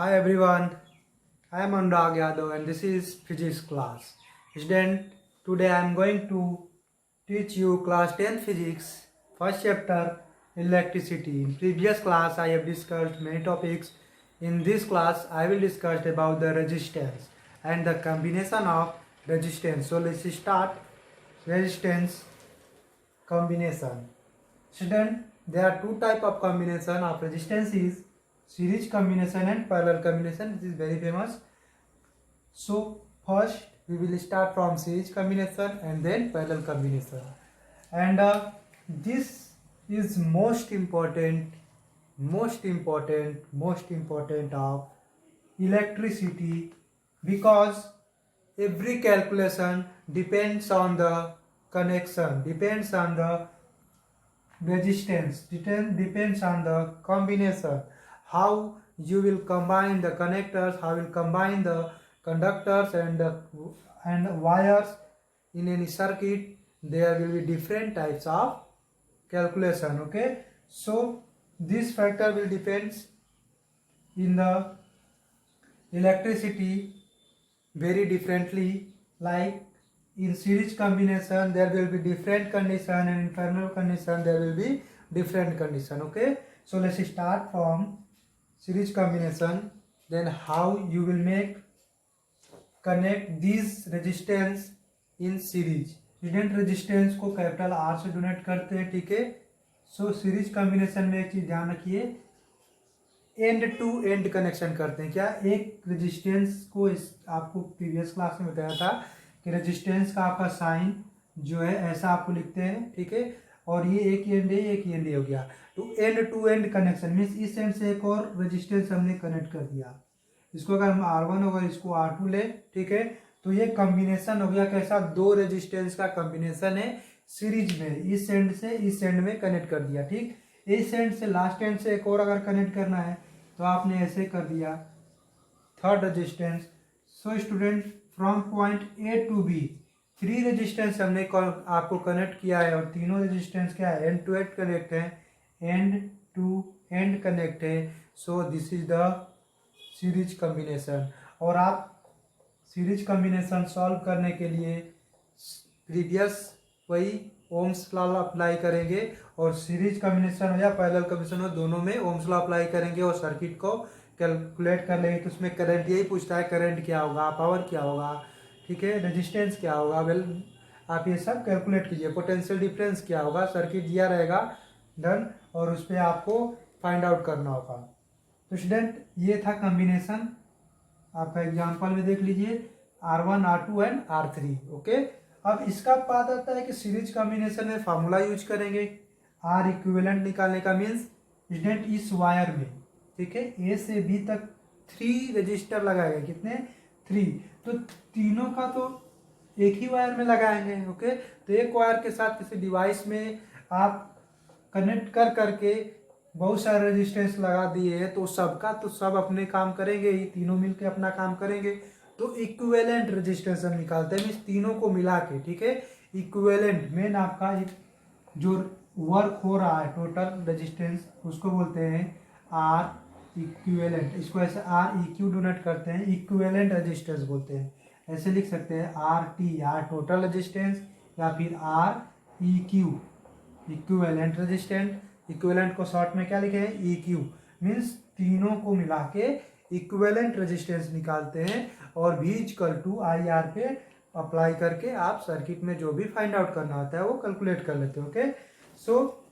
Hi everyone, I am Anurag Yadav and this is physics class. Student, today I am going to teach you class 10 physics, first chapter electricity. In previous class I have discussed many topics. In this class I will discuss about the resistance and the combination of resistance. So let's start resistance combination. Student, there are two type of combination of resistance is series combination and parallel combination. This is very famous. So first we will start from series combination and then parallel combination. And this is most important of electricity, because every calculation depends on the connection, depends on the resistance, depends on the combination, how you will combine the connectors, how you will combine the conductors and wires in any circuit. There will be different types of calculation. Okay, so this factor will depends in the electricity very differently. Like in series combination there will be different condition, and in parallel condition there will be different condition. Okay, so let's start from series combination. Then how you will make connect these resistance in series. Student resistance को capital R से donate करते हैं, ठीक है. सो series combination में एक चीज ध्यान रखिए, एंड टू एंड कनेक्शन करते हैं. क्या एक रेजिस्टेंस को आपको प्रीवियस क्लास में बताया था कि रेजिस्टेंस का आपका साइन जो है ऐसा आपको लिखते हैं, ठीक है. और ये एक एंड है, एक एंड हो गया. टू एंड कनेक्शन मीन्स इस एंड से एक और रेजिस्टेंस हमने कनेक्ट कर दिया. इसको अगर हम R1 होगा, इसको R2 ले, ठीक है. तो ये कॉम्बिनेशन हो गया कैसा, दो रेजिस्टेंस का कॉम्बिनेशन है सीरीज में. इस एंड से इस एंड में कनेक्ट कर दिया, ठीक. इस एंड से लास्ट एंड से एक और अगर कनेक्ट करना है तो आपने ऐसे कर दिया, third resistance. So student, from point A to B 3 resistance हमने आपको कनेक्ट किया है, और तीनों रेजिस्टेंस क्या है, एंड टू एंड कनेक्ट है, एंड टू एंड कनेक्ट है. सो this is the series combination. और आप सीरीज कॉम्बिनेशन सॉल्व करने के लिए प्रीवियस वही ओम्स लॉ अप्लाई करेंगे, और सीरीज कॉम्बिनेशन हो या पैरेलल कॉम्बिनेशन हो, दोनों में ओम्स लॉ अप्लाई करेंगे और सर्किट को कैलकुलेट कर लेंगे. तो उसमें करंट यही पूछता है, करंट क्या होगा, पावर क्या होगा, ठीक है, रेजिस्टेंस क्या होगा. वेल, आप ये सब कैलकुलेट कीजिए. पोटेंशियल डिफरेंस क्या होगा, सर्किट दिया रहेगा, डन, और उस पर आपको फाइंड आउट करना होगा. तो स्टूडेंट, ये था कॉम्बिनेशन. आपका एग्जांपल में देख लीजिए, R1, R2 and R3. Okay, अब इसका बात आता है कि सीरीज कॉम्बिनेशन में फार्मूला यूज करेंगे आर इक्विवेलेंट निकालने का. मीन्स स्टूडेंट, इस वायर में, ठीक है, ए से बी तक 3 रजिस्टर लगाएंगे. कितने, 3. तो तीनों का तो एक ही वायर में लगाएंगे. ओके, तो एक वायर के साथ किसी डिवाइस में आप कनेक्ट कर करके बहुत सारे रेजिस्टेंस लगा दिए हैं, तो सबका तो सब अपने काम करेंगे ही, तीनों मिलके अपना काम करेंगे. तो इक्विवेलेंट रेजिस्टेंस हम निकालते हैं, मीन्स तीनों को मिला के, ठीक है. इक्विवेलेंट मेन आपका एक जो वर्क हो रहा है टोटल रेजिस्टेंस, उसको बोलते हैं आर इक्विवेलेंट. इसको ऐसे आर ई क्यू डोनेट करते हैं, इक्विवेलेंट रेजिस्टेंस बोलते हैं. ऐसे लिख सकते हैं R T, R total resistance, या फिर R E Q equivalent resistance. Equivalent को शॉर्ट में क्या लिखे हैं, ई क्यू. मीन्स तीनों को मिला के इक्विवेलेंट रेजिस्टेंस निकालते हैं, और V = IR पे अप्लाई करके आप सर्किट में जो भी फाइंड आउट करना होता है वो कैलकुलेट कर लेते हो. Okay, so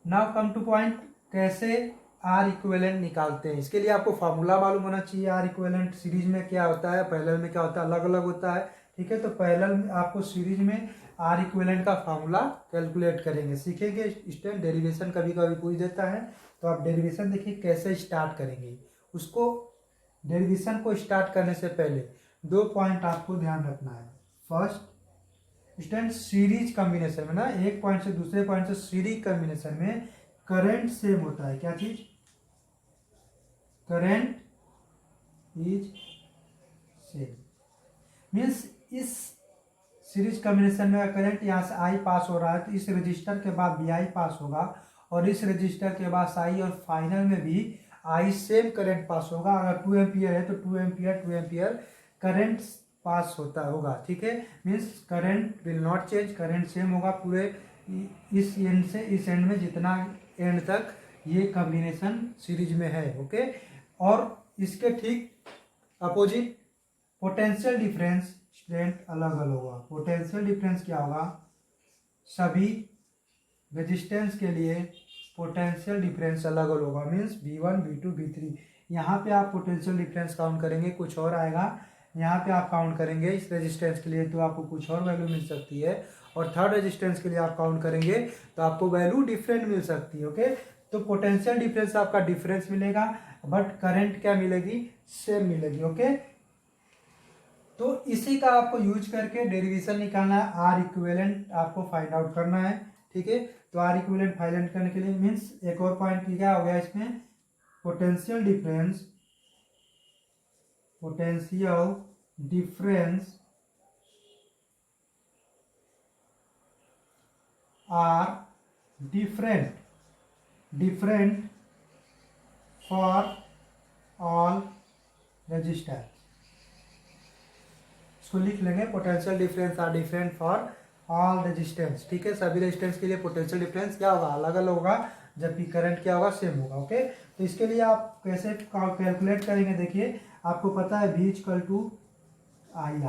now come two point, कैसे आर इक्विवेलेंट निकालते हैं. इसके लिए आपको फार्मूला मालूम होना चाहिए. आर इक्विवेलेंट सीरीज में क्या होता है, पैरेलल में क्या होता है, अलग अलग होता है, ठीक है. तो पैरेलल में आपको सीरीज में आर इक्विवेलेंट का फार्मूला कैलकुलेट करेंगे, सीखेंगे. स्टेप डेरिवेशन कभी कभी पूछ देता है, तो आप डेरिवेशन देखिए कैसे स्टार्ट करेंगे. उसको डेरिवेशन को स्टार्ट करने से पहले 2 पॉइंट आपको ध्यान रखना है. फर्स्ट स्टूडेंट, सीरीज कॉम्बिनेशन में ना, एक पॉइंट से दूसरे पॉइंट से सीरीज कॉम्बिनेशन में करंट सेम होता है. क्या चीज, करंट इज सेम. मीन्स इस सीरीज कॉम्बिनेशन में करंट यहाँ से आई पास हो रहा है, तो इस रजिस्टर के बाद भी आई पास होगा, और इस रजिस्टर के बाद आई, और फाइनल में भी आई सेम करंट पास होगा। अगर 2 एम्पियर है तो 2 एम्पियर करंट पास होता होगा, ठीक है। Means current will not change, current same होगा पूरे इस एंड से इस एंड में जितना एंड तक ये कॉम्बिनेशन सीरीज में है, ओके। और इसके ठीक अपोजिट पोटेंशियल डिफरेंस स्टूडेंट अलग अलग होगा। पोटेंशियल डिफरेंस क्या होगा, सभी रेजिस्टेंस के लिए पोटेंशियल डिफरेंस अलग अलग होगा। मीन्स V1 V2 V3 यहाँ पे आप पोटेंशियल डिफरेंस काउंट करेंगे कुछ और आएगा, यहाँ पे आप काउंट करेंगे इस रेजिस्टेंस के लिए तो आपको कुछ और वैल्यू मिल सकती है, और थर्ड रेजिस्टेंस के लिए आप काउंट करेंगे तो आपको वैल्यू डिफरेंट मिल सकती है, ओके। तो पोटेंशियल डिफरेंस आपका डिफरेंस मिलेगा, बट करंट क्या मिलेगी, सेम मिलेगी, ओके। तो इसी का आपको यूज करके डेरिवेशन निकालना है, आर इक्विवेलेंट आपको फाइंड आउट करना है, ठीक है। तो आर इक्विवेलेंट फाइंड आउट करने के लिए मीन्स एक और पॉइंट क्या हो गया इसमें, potential difference are different for all resistance. इसको लिख लेंगे, potential difference are different for all resistance, ठीक है। सभी रेजिस्टेंस के लिए पोटेंशियल डिफरेंस क्या होगा, अलग अलग होगा, जबकि करंट क्या होगा, सेम होगा, ओके। तो इसके लिए आप कैसे कैलकुलेट करेंगे, देखिए आपको पता है V equal to I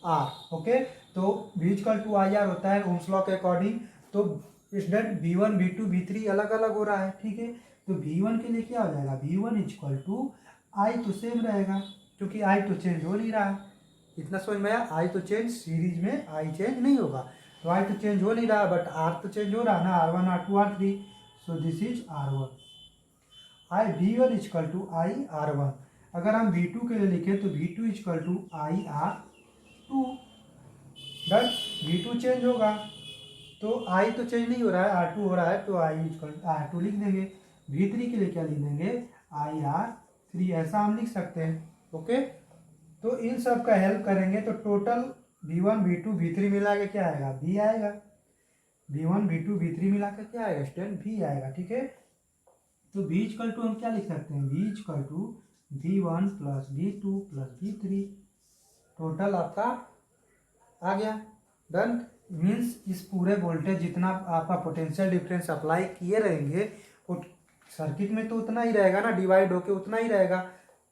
R, okay. तो V equal to I R होता है ओम्स लॉ के अकॉर्डिंग। तो स्टूडेंट V1 V2 V3 अलग अलग हो रहा है, ठीक है। तो V1 के लिए क्या हो जाएगा, V1 इक्वल टू आई तो सेम रहेगा, क्योंकि आई तो चेंज हो नहीं रहा है। इतना समझ में आया, आई तो चेंज, सीरीज में आई चेंज नहीं होगा, तो आई तो चेंज हो नहीं रहा, बट आर तो चेंज हो रहा है ना, R1 R2 R3, so this is R1। I V1 equal to I R1। अगर हम V2 के लिए लिखें तो V2 equal to I R2, done. V2 change होगा तो आई तो चेंज नहीं हो रहा है, R2 हो रहा है, तो आई इक्वल R2 लिख देंगे। V3 के लिए क्या लिख देंगे, आई R3, ऐसा हम लिख सकते हैं, ओके। तो इन सब का हेल्प करेंगे तो टोटल V1 V2 V3 मिला के क्या आएगा, V आएगा। V1 V2 V3 मिला के क्या आएगा स्टूडेंट, V आएगा, ठीक है। तो V इक्वल टू हम क्या लिख सकते हैं, V equal to V1 plus V2 plus V3, total आपका आ गया, डन। मीन्स इस पूरे वोल्टेज जितना आपका पोटेंशियल डिफरेंस अप्लाई किए रहेंगे वो सर्किट में तो उतना ही रहेगा ना, डिवाइड होके उतना ही रहेगा,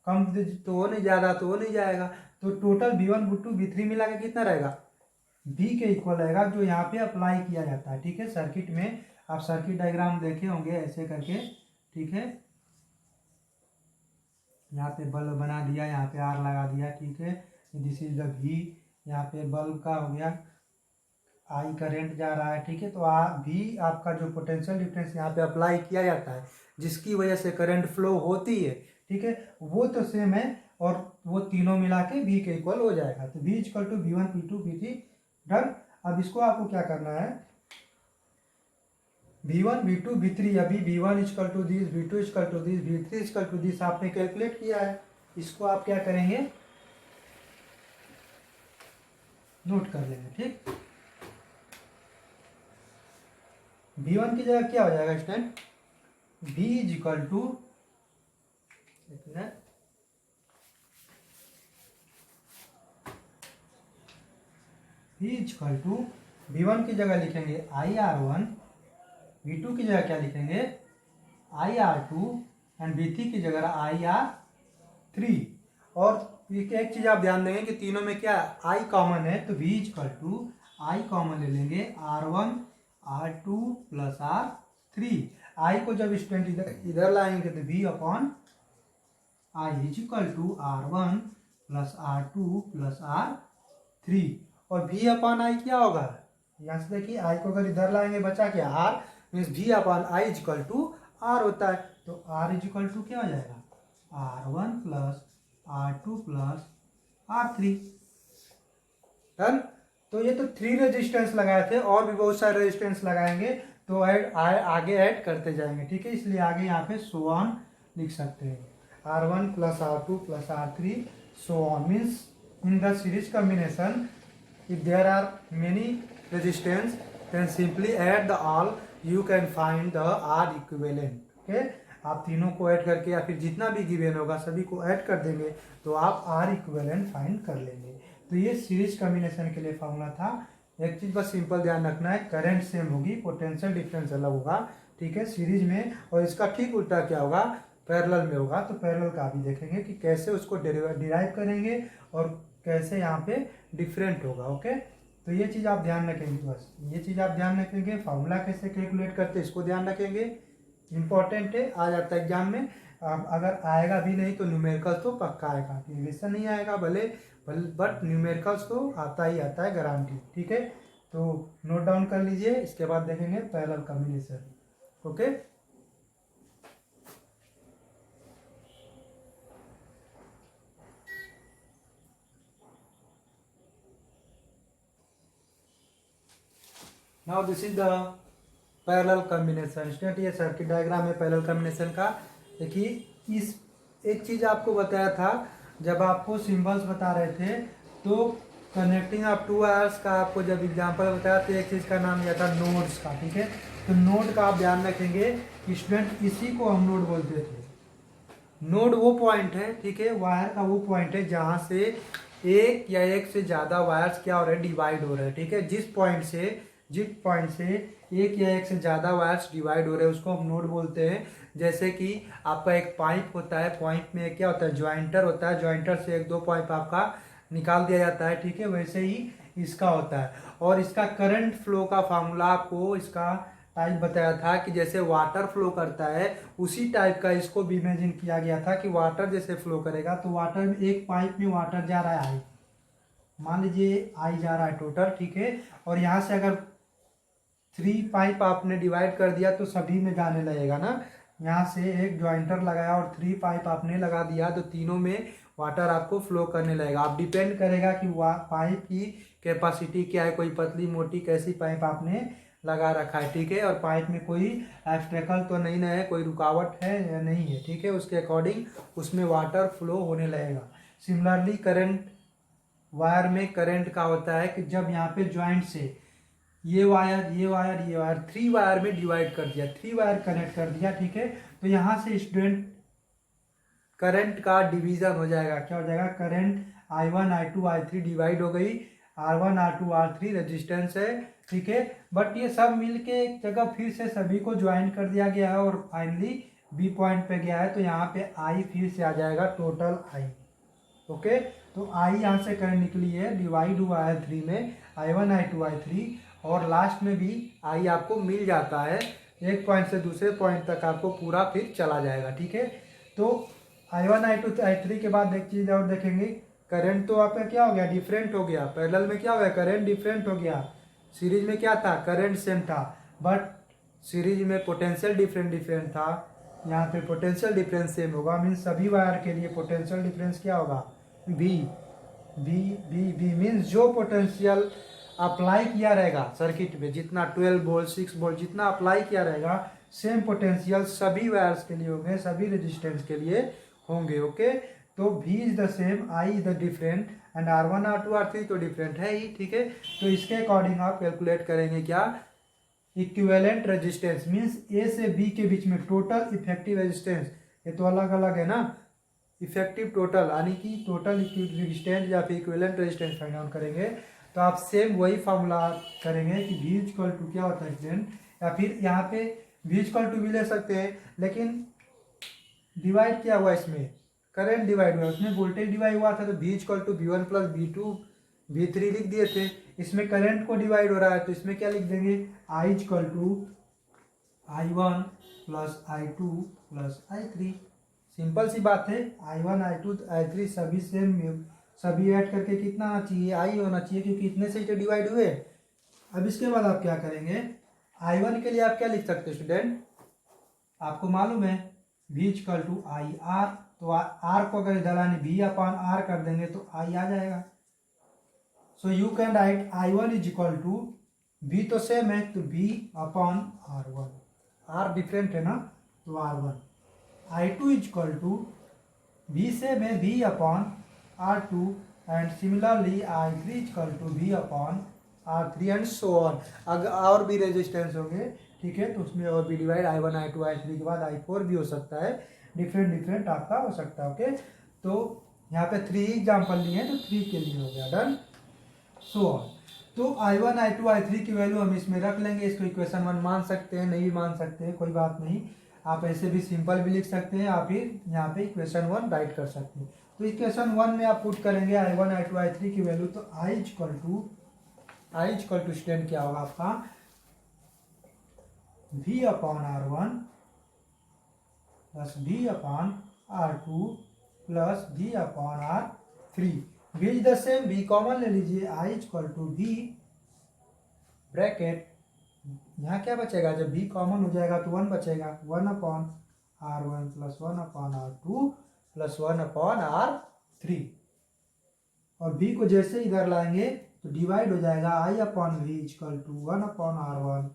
कम तो हो नहीं, ज़्यादा तो हो नहीं जाएगा। तो टोटल V1 V2 V3 मिला के कितना रहेगा, V के इक्वल रहेगा, जो यहाँ पे अप्लाई किया जाता है, ठीक है। सर्किट में आप सर्किट डायग्राम देखे होंगे ऐसे करके, ठीक है। यहाँ पे बल्ब बना दिया, यहाँ पे आर लगा दिया, ठीक है। दिस इज द V, यहाँ पे बल्ब का हो गया, आई करेंट जा रहा है, ठीक है। तो V आपका जो पोटेंशियल डिफरेंस यहाँ पे अप्लाई किया जाता है जिसकी वजह से करंट फ्लो होती है, ठीक है, वो तो सेम है, और वो तीनों मिला के V के इक्वल हो जाएगा। तो V equal to V1 V2 V3, done. अब इसको आपको क्या करना है, V1 V2 V3, अभी V1 equal to this, V2 equal to this, V3 equal to this आपने कैलकुलेट किया है, इसको आप क्या करेंगे, नोट कर लेंगे, ठीक। V1 की जगह क्या हो जाएगा student, V is equal to, V equal to V1 की जगह लिखेंगे IR1, V2 की जगह क्या लिखेंगे IR2, एंड V3 की जगह IR3। और एक चीज आप ध्यान देंगे कि तीनों में क्या I कॉमन है, तो V equal to I common ले लेंगे R1 R2 plus R3। I को जब स्टूडेंट इधर लाएंगे तो V upon I is equal to R1 plus R2 plus R3, और V अपॉन I क्या होगा, यहाँ से देखिए I को अगर इधर लाएंगे बचा क्या R, means V upon I is equal to R होता है, तो R इज इक्वल टू क्या हो जाएगा, R1 plus R2 plus R3, done. तो ये तो 3 रेजिस्टेंस लगाए थे, और भी बहुत सारे रेजिस्टेंस लगाएंगे तो आगे ऐड करते जाएंगे, ठीक है। इसलिए आगे यहाँ पे सो ऑन लिख सकते हैं, R1 plus R2 plus R3 so on. Means in the series combination if there are many resistance then simply add the all, you can find the R equivalent, okay। आप तीनों को add करके या फिर जितना भी गिवन होगा सभी को ऐड कर देंगे तो आप आर इक्विवेलेंट फाइंड कर लेंगे। तो ये सीरीज कॉम्बिनेशन के लिए फॉर्मूला था। एक चीज़ बस सिंपल ध्यान रखना है, करंट सेम होगी, पोटेंशियल डिफरेंस अलग होगा, ठीक है, सीरीज में। और इसका ठीक उल्टा क्या होगा, पैरेलल में होगा। तो पैरेलल का भी देखेंगे कि कैसे उसको डिराइव करेंगे और कैसे यहाँ पे डिफरेंट होगा। ओके, तो ये चीज़ आप ध्यान रखेंगे, बस ये चीज़ आप ध्यान रखेंगे। फार्मूला कैसे कैलकुलेट करते हैं इसको ध्यान रखेंगे, इंपॉर्टेंट है, आ जाता है एग्जाम में। अगर आएगा भी नहीं तो न्यूमेरिकल्स तो पक्का आएगा, डेरिवेशन नहीं आएगा भले बट न्यूमेरिकल्स तो आता ही आता है, गारंटी। ठीक है, तो नोट डाउन कर लीजिए, इसके बाद देखेंगे parallel combination. Okay, now this is the parallel combination. State ये सर्किट डायग्राम है पैरेलल कॉम्बिनेशन का। देखिए, इस एक चीज आपको बताया था जब आपको सिंबल्स बता रहे थे, तो कनेक्टिंग ऑफ टू वायर्स का आपको जब एग्जांपल बताया तो एक चीज का नाम लिया था नोड्स का। ठीक है, तो नोड का आप ध्यान रखेंगे स्टूडेंट, इसी को हम नोड बोलते थे। नोड वो पॉइंट है, ठीक है, वायर का वो पॉइंट है जहां से एक या एक से ज्यादा वायर्स क्या हो रहे हैं, डिवाइड हो रहे हैं। ठीक है, जिस पॉइंट से एक या एक से ज़्यादा वायर्स डिवाइड हो रहे हैं उसको हम नोड बोलते हैं। जैसे कि आपका एक पाइप होता है, पाइप में क्या होता है, ज्वाइंटर होता है, ज्वाइंटर से एक दो पाइप आपका निकाल दिया जाता है। ठीक है, वैसे ही इसका होता है। और इसका करंट फ्लो का फार्मूला आपको इसका टाइप बताया था कि जैसे वाटर फ्लो करता है उसी टाइप का इसको भी इमेजिन किया गया था कि वाटर जैसे फ्लो करेगा। तो वाटर में एक पाइप में वाटर जा रहा है आई, मान लीजिए आई जा रहा है टोटल। ठीक है, और यहाँ से अगर 3 पाइप आपने डिवाइड कर दिया तो सभी में जाने लगेगा ना। यहाँ से एक ज्वाइंटर लगाया और 3 पाइप आपने लगा दिया तो तीनों में वाटर आपको फ्लो करने लगेगा। आप डिपेंड करेगा कि पाइप की कैपेसिटी क्या है, कोई पतली मोटी कैसी पाइप आपने लगा रखा है। ठीक है, और पाइप में कोई ऑब्स्टेकल तो नहीं है, कोई रुकावट है या नहीं है। ठीक है, उसके अकॉर्डिंग उसमें वाटर फ्लो होने लगेगा। सिमिलरली करंट, वायर में करंट का होता है कि जब यहाँ पे ज्वाइंट से ये वायर 3 वायर में डिवाइड कर दिया, 3 वायर कनेक्ट कर दिया। ठीक है, तो यहाँ से स्टूडेंट करंट का डिवीजन हो जाएगा। क्या हो जाएगा, current I1 I2 I3 divide हो गई, R1 R2 R3 रेजिस्टेंस है। ठीक है, बट ये सब मिलके एक जगह फिर से सभी को ज्वाइन कर दिया गया है और फाइनली बी पॉइंट पे गया है। तो यहाँ पे I फिर से आ जाएगा टोटल I। ओके, तो I यहाँ से करंट निकली है, डिवाइड हुआ है 3 में, I1 I2 I3, और लास्ट में भी I आपको मिल जाता है। एक पॉइंट से दूसरे पॉइंट तक आपको पूरा फिर चला जाएगा। ठीक है, तो I1 I2 I3 के बाद एक चीज़ और देखेंगे, करंट तो आपका क्या हो गया, डिफरेंट हो गया। पैरेलल में क्या हो गया, करंट डिफरेंट हो गया। सीरीज में क्या था, करंट सेम था, बट सीरीज में पोटेंशियल डिफरेंट था। यहाँ पे पोटेंशियल डिफरेंस सेम होगा, मीन्स सभी वायर के लिए पोटेंशियल डिफरेंस क्या होगा, V मीन्स जो पोटेंशियल अप्लाई किया रहेगा सर्किट में, जितना 12 वोल्ट 6 वोल्ट जितना अप्लाई किया रहेगा, सेम पोटेंशियल सभी वायर्स के लिए होंगे, सभी रेजिस्टेंस के लिए होंगे। ओके, तो V is the same, I is the different, and R1 R2 R3 तो डिफरेंट है ही। ठीक है, तो इसके अकॉर्डिंग आप कैलकुलेट करेंगे क्या, इक्विवेलेंट रेजिस्टेंस, मीन्स A से B के बीच में टोटल इफेक्टिव रेजिस्टेंस। ये तो अलग अलग है ना, इफेक्टिव टोटल यानी कि टोटल रेजिस्टेंस या फिर इक्विवेलेंट रेजिस्टेंस फाइंड आउट करेंगे। तो आप सेम वही फॉर्मूला करेंगे कि V इक्वल टू क्या होता है स्टूडेंट, या फिर यहाँ पे V इक्वल टू भी ले सकते हैं, लेकिन डिवाइड क्या हुआ, इसमें करंट डिवाइड हुआ, उसमें वोल्टेज डिवाइड हुआ था तो V equal to V1 plus V2 V3 लिख दिए थे। इसमें करंट को डिवाइड हो रहा है तो इसमें क्या लिख देंगे, I equal to I1 plus I2 plus I3। Simple सी बात है, I1 I2 I3 सभी सेम, सभी ऐड करके कितना आना चाहिए, I होना चाहिए, क्योंकि इतने से तो डिवाइड हुए। अब इसके बाद आप क्या करेंगे, I1 के लिए आप क्या लिख सकते हैं स्टूडेंट, आपको मालूम है V equal to I R, तो R को अगर इधर आने V अपॉन R कर देंगे तो I आ जाएगा। So you can write I1 is equal to, V तो सेम है तो V upon R1, R different है ना तो R1। I2 is equal to, V same है V upon R2, and similarly I3 is equal to V upon R3 and so on. अगर और भी रेजिस्टेंस होंगे, ठीक है। तो उसमें और भी डिवाइड I1 I2 I3 के बाद I4 भी हो सकता है, डिफरेंट आपका हो सकता है। ओके, तो यहाँ पे 3 एग्जाम्पल लिए हैं तो 3 के लिए हो गया, डन। सो ऑन, तो I1 I2 I3 की वैल्यू हम इसमें रख लेंगे। इसको इक्वेशन 1 मान सकते हैं, नहीं भी मान सकते हैं, कोई बात नहीं। आप ऐसे भी सिंपल भी लिख सकते हैं, आप फिर यहाँ पे इक्वेशन 1 राइट कर सकते हैं। तो इक्वेशन 1 में आप पुट करेंगे I1 I2 I3 की वैल्यू, तो I इक्वल टू स्टूडेंट क्या होगा आपका, V upon R1 plus V upon R2 plus V upon R3। V is the same, V common ले लीजिए, I equal to V bracket, यहाँ क्या बचेगा, जब V कॉमन हो जाएगा तो 1 बचेगा, 1 upon R1 plus 1 upon R2 plus 1 upon R3। और V को जैसे इधर लाएंगे तो डिवाइड हो जाएगा, I upon V equal to 1 upon R1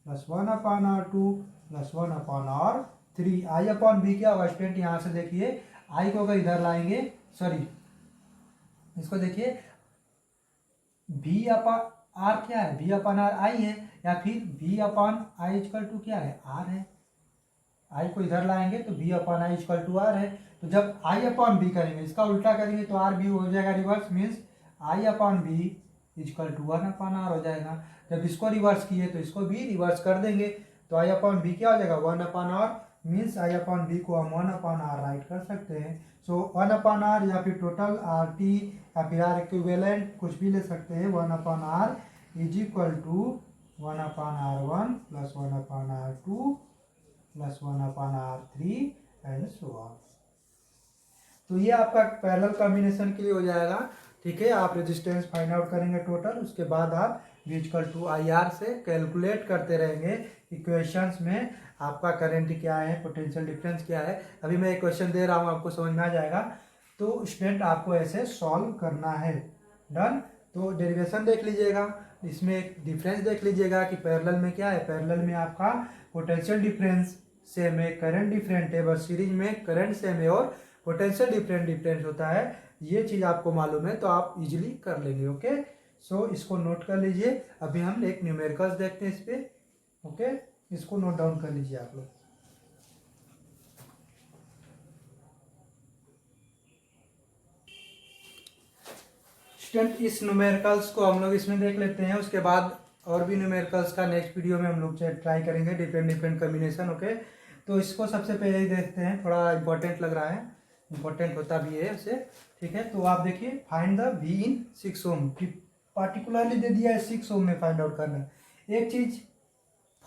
plus 1 upon R2 plus 1 upon R3। I upon V क्या होगा स्टूडेंट, यहाँ से देखिए I को अगर इधर लाएंगे, सॉरी इसको देखिए, V अपॉन R क्या है, V अपॉन R I है, या फिर V upon I equal to क्या है, R है। I को इधर लाएंगे तो V upon I equal to R है। तो जब I अपॉन B करेंगे, इसका उल्टा करेंगे तो R B हो जाएगा reverse, means I upon B equal to 1 upon R हो जाएगा। जब इसको रिवर्स किए तो इसको भी रिवर्स कर देंगे, तो I अपॉन B क्या हो जाएगा, 1 upon R, means I upon B को हम 1 अपॉन R राइट कर सकते हैं। सो 1 अपॉन R या फिर टोटल RT या फिर R इक्विवेलेंट कुछ भी ले सकते हैं, 1 upon R is equal to 1 upon R1 plus 1 upon R2 plus 1 upon R3 and so on. तो ये आपका पैरेलल कॉम्बिनेशन के लिए हो जाएगा, ठीक है। आप रेजिस्टेंस फाइंड आउट करेंगे टोटल, उसके बाद आप V इक्वल टू IR से कैलकुलेट करते रहेंगे इक्वेशंस में आपका करंट क्या है, पोटेंशियल डिफरेंस क्या है। अभी मैं एक क्वेश्चन दे रहा हूँ, आपको समझ में आ जाएगा, तो स्टूडेंट आपको ऐसे सॉल्व करना है, डन। तो डेरिवेशन देख लीजिएगा, इसमें एक डिफरेंस देख लीजिएगा कि पैरेलल में क्या है, पैरेलल में आपका पोटेंशियल डिफरेंस सेम है, करंट डिफरेंट है, बस सीरीज में करंट सेम है और पोटेंशियल डिफरेंट होता है। ये चीज़ आपको मालूम है तो आप इजीली कर लेंगे। ओके, सो इसको नोट कर लीजिए। अभी हम एक न्यूमेरिकल्स देखते हैं इस पे। ओके, इसको नोट डाउन कर लीजिए आप लोग। स्टूडेंट इस न्यूमेरिकल्स को हम लोग इसमें देख लेते हैं, उसके बाद और भी न्यूमेरिकल्स का नेक्स्ट वीडियो में हम लोग ट्राई करेंगे, डिफरेंट कॉम्बिनेशन। ओके, तो इसको सबसे पहले ही देखते हैं, थोड़ा इंपॉर्टेंट लग रहा है, इंपॉर्टेंट होता भी है उसे, ठीक है। तो आप देखिए, find the V in 6 ohm, particularly दे दिया है 6 ओम में फाइंड आउट करना। एक चीज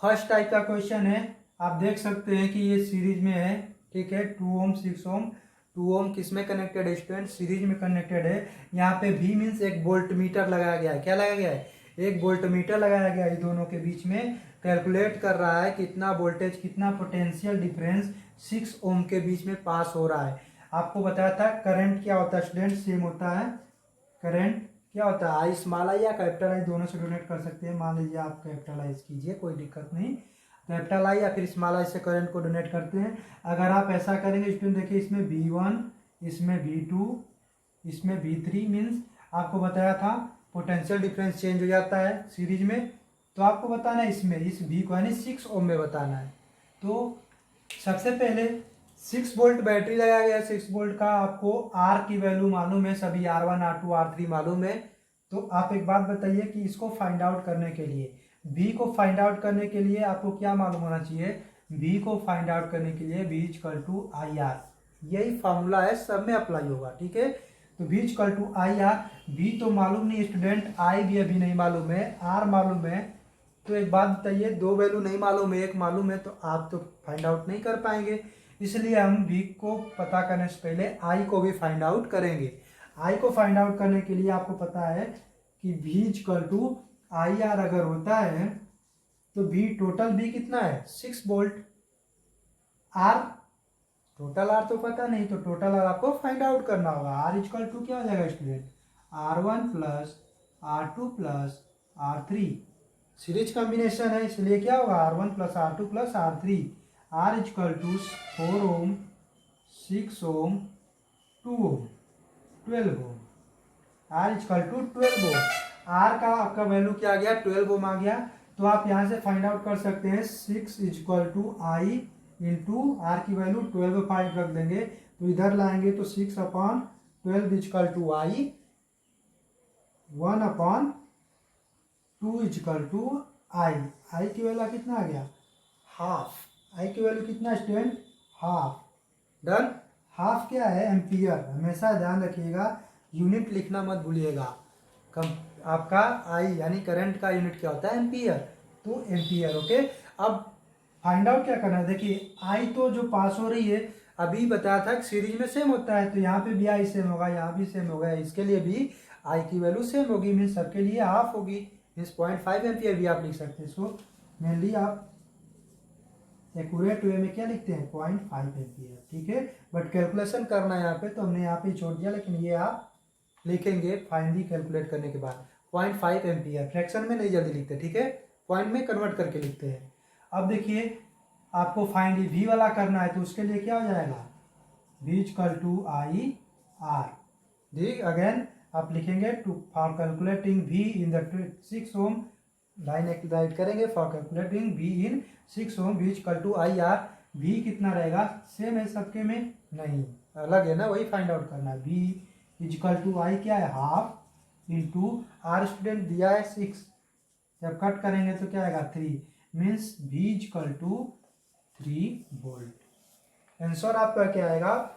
फर्स्ट टाइप का क्वेश्चन है, आप देख सकते हैं कि ये सीरीज में है, ठीक है, 2 ओम 6 ओम। 2 ओम किस में कनेक्टेड है स्टूडेंट, सीरीज में कनेक्टेड है। यहाँ पे V मीन्स एक वोल्ट मीटर लगाया गया है, क्या लगाया गया है, एक वोल्ट मीटर लगाया गया है दोनों के बीच में, कैलकुलेट कर रहा है कितना वोल्टेज, कितना पोटेंशियल डिफरेंस 6 ओम के बीच में पास हो रहा है। आपको बताया था करंट क्या होता है स्टूडेंट, सेम होता है, करंट क्या होता है, आई स्मॉल आई या कैपिटल आई दोनों से डोनेट कर सकते हैं। मान लीजिए आप कैपिटल आई कीजिए, कोई दिक्कत नहीं, कैपिटल आई या फिर स्मॉल आई से करंट को डोनेट करते हैं। अगर आप ऐसा करेंगे स्टूडेंट, देखिए इसमें V1, इसमें V2, इसमें V3, मीन्स आपको बताया था पोटेंशियल डिफरेंस चेंज हो जाता है सीरीज में। तो आपको बताना है इसमें, इस V को यानी 6 ओम में बताना है। तो सबसे पहले 6 वोल्ट बैटरी लगाया गया है, 6 वोल्ट का, आपको R की वैल्यू मालूम है, सभी R1 R2 R3 मालूम है। तो आप एक बात बताइए कि इसको फाइंड आउट करने के लिए, V को फाइंड आउट करने के लिए आपको क्या मालूम होना चाहिए, V को फाइंड आउट करने के लिए V इक्वल टू IR, यही फॉर्मूला है, सब में अप्लाई होगा, ठीक है। तो V equal to IR, V तो मालूम नहीं स्टूडेंट, I भी अभी नहीं मालूम है, R मालूम है। तो एक बात बताइए, 2 वैल्यू नहीं मालूम है, एक मालूम है, तो आप तो फाइंड आउट नहीं कर पाएंगे। इसलिए हम V को पता करने से पहले I को भी फाइंड आउट करेंगे। I को फाइंड आउट करने के लिए आपको पता है कि V इक्वल टू IR अगर होता है तो V टोटल V कितना है, 6 वोल्ट, R टोटल R तो पता नहीं, तो टोटल R आपको फाइंड आउट करना होगा। R इक्वल टू क्या हो जाएगा student, R1 plus R2 plus R3, series combination है इसलिए क्या होगा, R1 plus R2 plus R3। R equal to 4 ohm, 6 ohm, 2 ohm, 12 ohm, R equal to 12 ohm. R का आपका वैल्यू क्या आ गया, 12 ओम आ गया। तो आप यहाँ से फाइंड आउट कर सकते हैं 6 is equal to I into R की वैल्यू 12/5 रख देंगे, तो इधर लाएंगे तो 6/12 is equal to I, 1/2 is equal to I. I की वैल्यू कितना आ गया? हाफ। आई की वैल्यू कितना स्टूडेंट? हाफ। डन। हाफ क्या है? एम्पियर। हमेशा ध्यान रखिएगा, यूनिट लिखना मत भूलिएगा। कम आपका आई यानी करंट का यूनिट क्या होता है? एम्पियर। तो एम्पियर। ओके, अब फाइंड आउट क्या करना है? देखिए आई तो जो पास हो रही है, अभी बताया था कि सीरीज में सेम होता है, तो यहाँ पे भी आई सेम होगा, यहाँ भी सेम होगा, इसके लिए भी आई की वैल्यू सेम होगी, मीन्स सबके लिए हाफ होगी, मीन्स 0.5 एम्पियर भी आप लिख सकते हैं। सो मेनली आप एक्यूरेट वे में क्या लिखते हैं? 0.5 एम्पियर। ठीक है, बट कैलकुलेशन करना है यहाँ पे, तो हमने यहाँ पे छोड़ दिया, लेकिन ये आप लिखेंगे फाइनली कैलकुलेट करने के बाद 0.5 एम्पियर। फ्रैक्शन में नहीं जल्दी लिखते, ठीक है, पॉइंट में कन्वर्ट करके लिखते हैं। अब देखिए आपको फाइनली वी वाला करना है, तो उसके लिए क्या हो जाएगा? V equal to I R. जी अगेन आप लिखेंगे to for calculating V in the 6 ohm, line exploit करेंगे for calculating V in 6 ohm, V equal to I R. V कितना रहेगा? सेम है सबके में? नहीं, अलग है ना, वही फाइंड आउट करना है। वी इक्वल टू आई क्या है? हाफ इंटू आर स्टूडेंट दिया है 6, जब कट करेंगे तो क्या आएगा? 3, means V equal to 3 volt. Answer आपका क्या आएगा?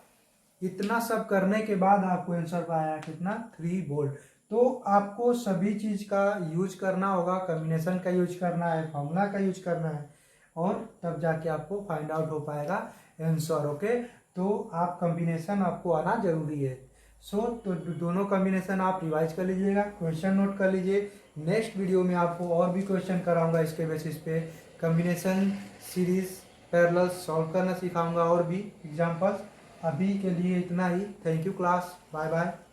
इतना सब करने के बाद आपको आंसर आया कितना? 3 वोल्ट। तो आपको सभी चीज का यूज करना होगा, कॉम्बिनेशन का यूज करना है, फॉर्मूला का यूज करना है, और तब जाके आपको फाइंड आउट हो पाएगा आंसर। ओके, तो आप कॉम्बिनेशन आपको आना जरूरी है। तो दोनों कॉम्बिनेशन आप रिवाइज कर लीजिएगा, क्वेश्चन नोट कर लीजिए। नेक्स्ट वीडियो में आपको और भी क्वेश्चन कराऊंगा, इसके बेसिस पे कॉम्बिनेशन, सीरीज, पैरेलल सॉल्व करना सिखाऊंगा, और भी एग्जांपल्स। अभी के लिए इतना ही। Thank you class, bye bye.